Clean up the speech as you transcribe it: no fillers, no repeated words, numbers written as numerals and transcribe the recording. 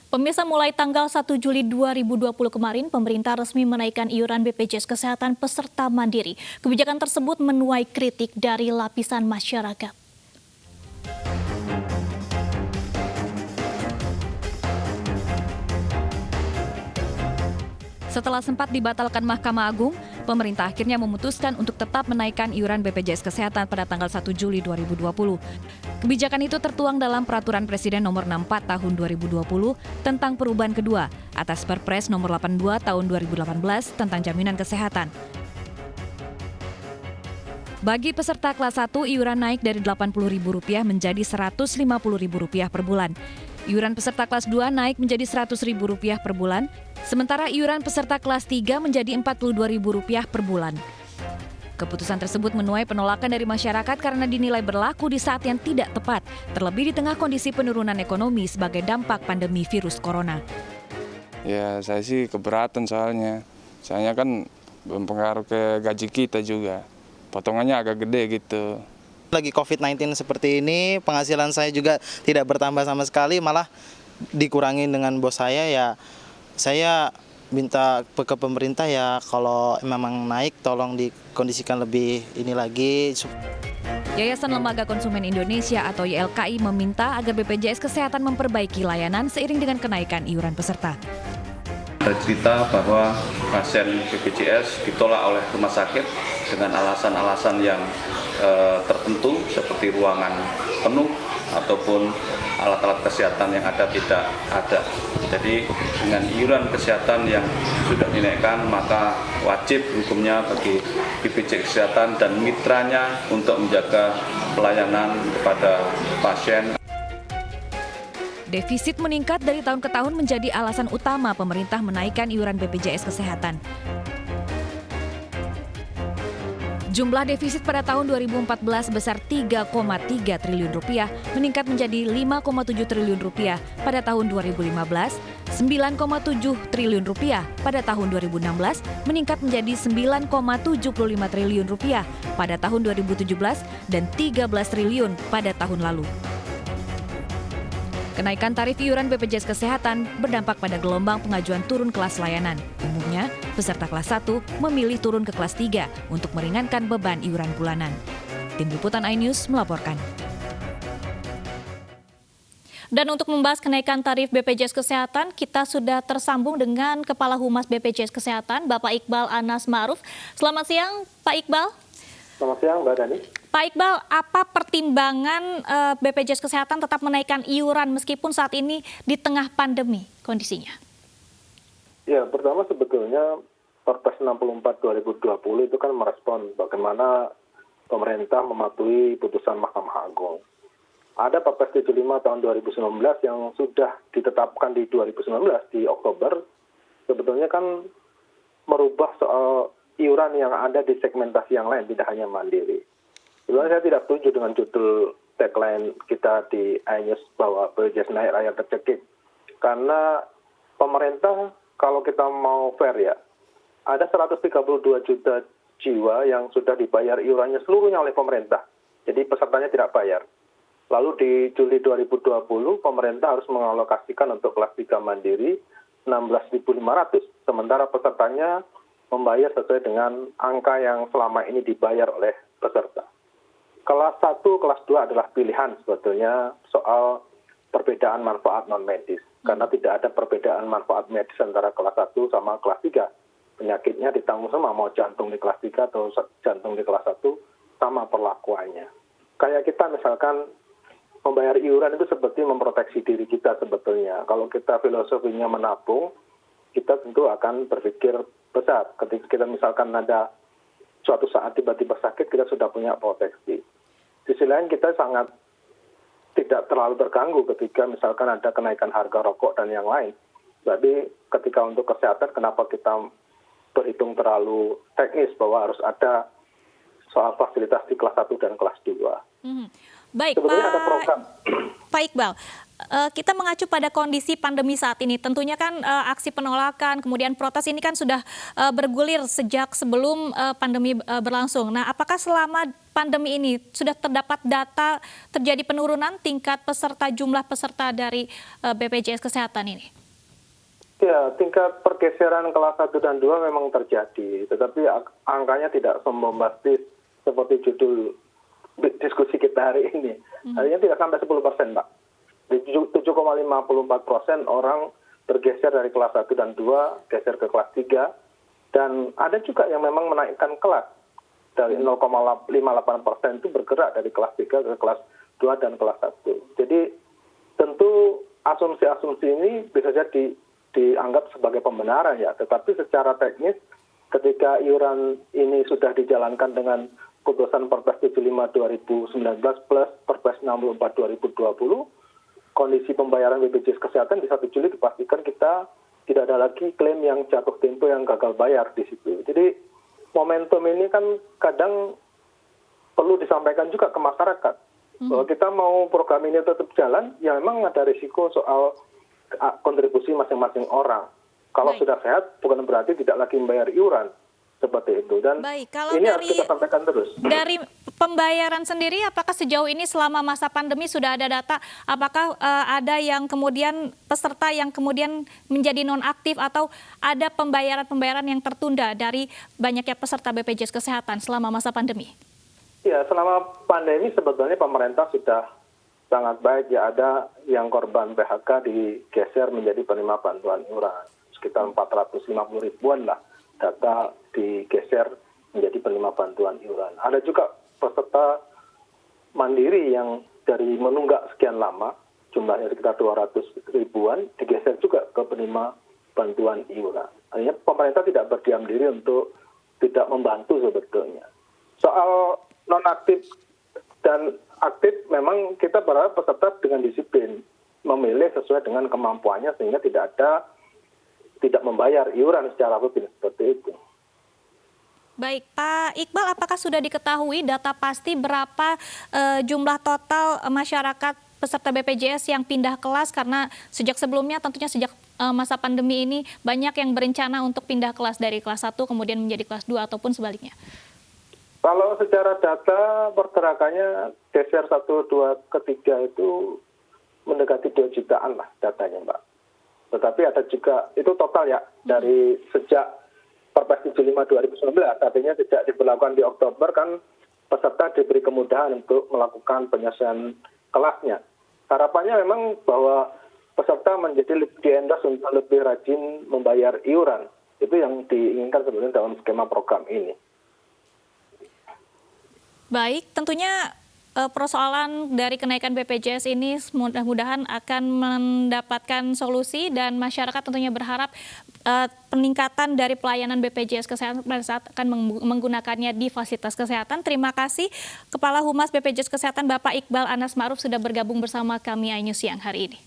Pemirsa, mulai tanggal 1 Juli 2020 kemarin, pemerintah resmi menaikkan iuran BPJS Kesehatan peserta mandiri. Kebijakan tersebut menuai kritik dari lapisan masyarakat. Setelah sempat dibatalkan Mahkamah Agung, pemerintah akhirnya memutuskan untuk tetap menaikkan iuran BPJS Kesehatan pada tanggal 1 Juli 2020. Kebijakan itu tertuang dalam Peraturan Presiden Nomor 64 Tahun 2020 tentang perubahan kedua atas Perpres Nomor 82 Tahun 2018 tentang jaminan kesehatan. Bagi peserta kelas 1, iuran naik dari Rp80.000 menjadi Rp150.000 per bulan. Iuran peserta kelas 2 naik menjadi Rp100.000 per bulan, sementara iuran peserta kelas 3 menjadi Rp42.000 per bulan. Keputusan tersebut menuai penolakan dari masyarakat karena dinilai berlaku di saat yang tidak tepat, terlebih di tengah kondisi penurunan ekonomi sebagai dampak pandemi virus corona. Ya, saya sih keberatan soalnya kan berpengaruh ke gaji kita juga. Potongannya agak gede gitu. Lagi COVID-19 seperti ini, penghasilan saya juga tidak bertambah sama sekali, malah dikurangin dengan bos saya. Ya, saya minta ke pemerintah ya kalau memang naik tolong dikondisikan lebih ini lagi. Yayasan Lembaga Konsumen Indonesia atau YLKI meminta agar BPJS Kesehatan memperbaiki layanan seiring dengan kenaikan iuran peserta. Ada cerita bahwa pasien BPJS ditolak oleh rumah sakit dengan alasan-alasan yang tertentu seperti ruangan penuh ataupun alat-alat kesehatan yang ada tidak ada. Jadi dengan iuran kesehatan yang sudah dinaikkan, maka wajib hukumnya bagi BPJS Kesehatan dan mitranya untuk menjaga pelayanan kepada pasien. Defisit meningkat dari tahun ke tahun menjadi alasan utama pemerintah menaikkan iuran BPJS Kesehatan. Jumlah defisit pada tahun 2014 sebesar Rp3,3 triliun, meningkat menjadi Rp5,7 triliun pada tahun 2015, Rp9,7 triliun pada tahun 2016, meningkat menjadi Rp9,75 triliun pada tahun 2017, dan Rp13 triliun pada tahun lalu. Kenaikan tarif iuran BPJS Kesehatan berdampak pada gelombang pengajuan turun kelas layanan. Umumnya, peserta kelas 1 memilih turun ke kelas 3 untuk meringankan beban iuran bulanan. Tim Liputan iNews melaporkan. Dan untuk membahas kenaikan tarif BPJS Kesehatan, kita sudah tersambung dengan Kepala Humas BPJS Kesehatan, Bapak Iqbal Anas Ma'ruf. Selamat siang, Pak Iqbal. Selamat siang, Mbak Dani. Pak Iqbal, apa pertimbangan BPJS Kesehatan tetap menaikkan iuran meskipun saat ini di tengah pandemi kondisinya? Ya, pertama sebetulnya Perpres 64 2020 itu kan merespon bagaimana pemerintah mematuhi putusan Mahkamah Agung. Ada Perpres 75 tahun 2019 yang sudah ditetapkan di 2019 di Oktober, sebetulnya kan merubah soal iuran yang ada di segmentasi yang lain, tidak hanya mandiri. Sebenarnya saya tidak setuju dengan judul tagline kita di iNews bahwa BPJS naik rakyat tercekik. Karena pemerintah, kalau kita mau fair ya, ada 132 juta jiwa yang sudah dibayar iurannya seluruhnya oleh pemerintah. Jadi pesertanya tidak bayar. Lalu di Juli 2020, pemerintah harus mengalokasikan untuk kelas 3 mandiri 16.500. Sementara pesertanya membayar sesuai dengan angka yang selama ini dibayar oleh peserta. Kelas 1, kelas 2 adalah pilihan sebetulnya soal perbedaan manfaat non-medis. Karena tidak ada perbedaan manfaat medis antara kelas 1 sama kelas 3. Penyakitnya ditanggung sama, mau jantung di kelas 3 atau jantung di kelas 1, sama perlakuannya. Kayak kita misalkan membayar iuran itu seperti memproteksi diri kita sebetulnya. Kalau kita filosofinya menabung, kita tentu akan berpikir besar. Ketika kita misalkan ada suatu saat tiba-tiba sakit, kita sudah punya proteksi. Di sisi lain kita sangat tidak terlalu terganggu ketika misalkan ada kenaikan harga rokok dan yang lain. Jadi ketika untuk kesehatan, kenapa kita berhitung terlalu teknis bahwa harus ada soal fasilitas di kelas 1 dan kelas 2. Baik, sebetulnya ada program. Pak Iqbal, kita mengacu pada kondisi pandemi saat ini. Tentunya kan aksi penolakan, kemudian protes ini kan sudah bergulir sejak sebelum pandemi berlangsung. Nah, apakah selama pandemi ini sudah terdapat data terjadi penurunan tingkat peserta, jumlah peserta dari BPJS Kesehatan ini? Ya, tingkat pergeseran kelas 1 dan 2 memang terjadi, tetapi angkanya tidak sebombastis seperti judul diskusi kita hari ini. Artinya tidak sampai 10%, Pak. Di 7,54% orang bergeser dari kelas 1 dan 2, geser ke kelas 3. Dan ada juga yang memang menaikkan kelas. Dari 0,58% itu bergerak dari kelas 3 ke kelas 2 dan kelas 1. Jadi tentu asumsi-asumsi ini bisa jadi dianggap sebagai pembenaran ya, tetapi secara teknis ketika iuran ini sudah dijalankan dengan putusan Perpres 75 2019 plus Perpres 64 2020, kondisi pembayaran BPJS Kesehatan di 1 Juli dipastikan kita tidak ada lagi klaim yang jatuh tempo yang gagal bayar di situ. Jadi momentum ini kan kadang perlu disampaikan juga ke masyarakat bahwa kita mau program ini tetap jalan, ya memang ada risiko soal kontribusi masing-masing orang. Kalau sudah sehat, bukan berarti tidak lagi membayar iuran seperti itu. Dan kalau ini harus kita sampaikan terus. Dari pembayaran sendiri, apakah sejauh ini selama masa pandemi sudah ada data? Apakah ada yang kemudian peserta yang kemudian menjadi nonaktif atau ada pembayaran-pembayaran yang tertunda dari banyaknya peserta BPJS Kesehatan selama masa pandemi? Ya, selama pandemi sebetulnya pemerintah sudah sangat baik ya, ada yang korban PHK digeser menjadi penerima bantuan iuran. Sekitar 450 ribuan lah data digeser menjadi penerima bantuan iuran. Ada juga peserta mandiri yang dari menunggak sekian lama, jumlahnya sekitar 200 ribuan, digeser juga ke penerima bantuan iuran. Artinya pemerintah tidak berdiam diri untuk tidak membantu sebetulnya. Soal nonaktif dan aktif, memang kita berharap peserta dengan disiplin memilih sesuai dengan kemampuannya sehingga tidak membayar iuran secara rutin seperti itu. Baik, Pak Iqbal, apakah sudah diketahui data pasti berapa jumlah total masyarakat peserta BPJS yang pindah kelas, karena sejak sebelumnya tentunya sejak masa pandemi ini banyak yang berencana untuk pindah kelas dari kelas 1 kemudian menjadi kelas 2 ataupun sebaliknya? Kalau secara data pergerakannya geser 1, 2, ke 3 itu mendekati 2 jutaan lah datanya, Mbak. Tetapi ada juga, itu total ya, dari sejak Perpres 75 2019, artinya sejak diberlakukan di Oktober kan peserta diberi kemudahan untuk melakukan penyelesaian kelasnya. Harapannya memang bahwa peserta menjadi lebih di-endorse untuk lebih rajin membayar iuran. Itu yang diinginkan sebenarnya dalam skema program ini. Baik, tentunya persoalan dari kenaikan BPJS ini mudah-mudahan akan mendapatkan solusi dan masyarakat tentunya berharap peningkatan dari pelayanan BPJS Kesehatan pada saat akan menggunakannya di fasilitas kesehatan. Terima kasih Kepala Humas BPJS Kesehatan Bapak Iqbal Anas Ma'ruf sudah bergabung bersama kami iNews siang hari ini.